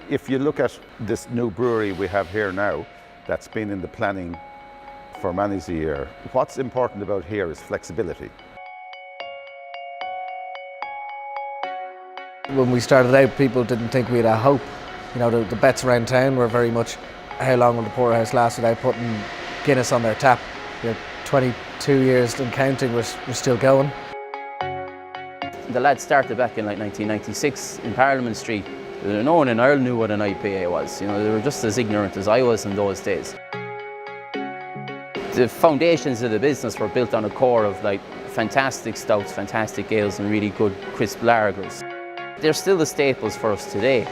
If you look at this new brewery we have here now, that's been in the planning for many a year, what's important about here is flexibility. When we started out, people didn't think we had a hope. You know, the bets around town were very much how long will the Porterhouse last without putting Guinness on their tap. You know, 22 years and counting, we're still going. The lads started back in like 1996 in Parliament Street. No one in Ireland knew what an IPA was. You know, they were just as ignorant as I was in those days. The foundations of the business were built on a core of like fantastic stouts, fantastic ales and really good crisp lagers. They're still the staples for us today.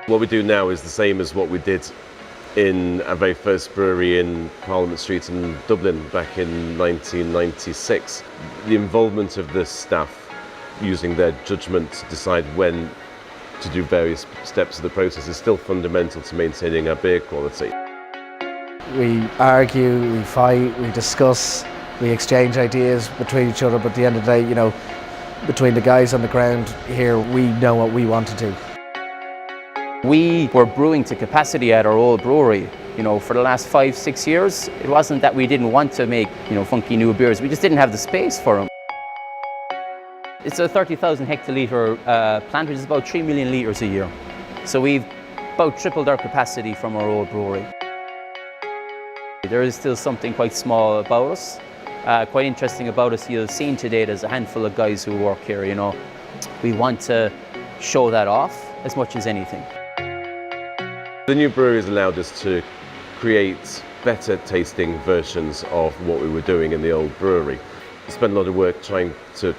What we do now is the same as what we did in our very first brewery in Parliament Street in Dublin back in 1996. The involvement of the staff using their judgment to decide when to do various steps of the process is still fundamental to maintaining our beer quality. We argue, we fight, we discuss, we exchange ideas between each other, but at the end of the day, you know, between the guys on the ground here, we know what we want to do. We were brewing to capacity at our old brewery. You know, for the last 5-6 years, it wasn't that we didn't want to make, you know, funky new beers. We just didn't have the space for them. It's a 30,000 hectolitre plant, which is about 3 million litres a year. So we've about tripled our capacity from our old brewery. There is still something quite small about us. Quite interesting about us, you'll have seen today there's a handful of guys who work here, you know. We want to show that off as much as anything. The new brewery has allowed us to create better tasting versions of what we were doing in the old brewery. We spent a lot of work trying to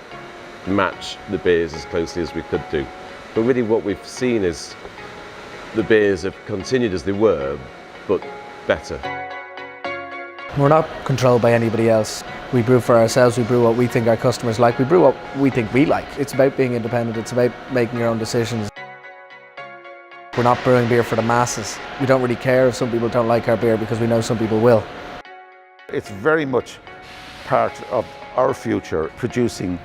match the beers as closely as we could do. But really what we've seen is the beers have continued as they were, but better. We're not controlled by anybody else. We brew for ourselves, we brew what we think our customers like, we brew what we think we like. It's about being independent, it's about making your own decisions. We're not brewing beer for the masses. We don't really care if some people don't like our beer because we know some people will. It's very much part of our future, producing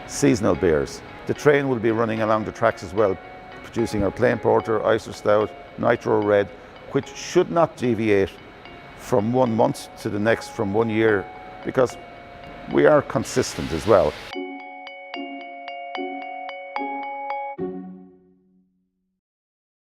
seasonal beers. The train will be running along the tracks as well, producing our plain porter, Oyster Stout, Nitro Red, which should not deviate from 1 month to the next, from 1 year, because we are consistent as well.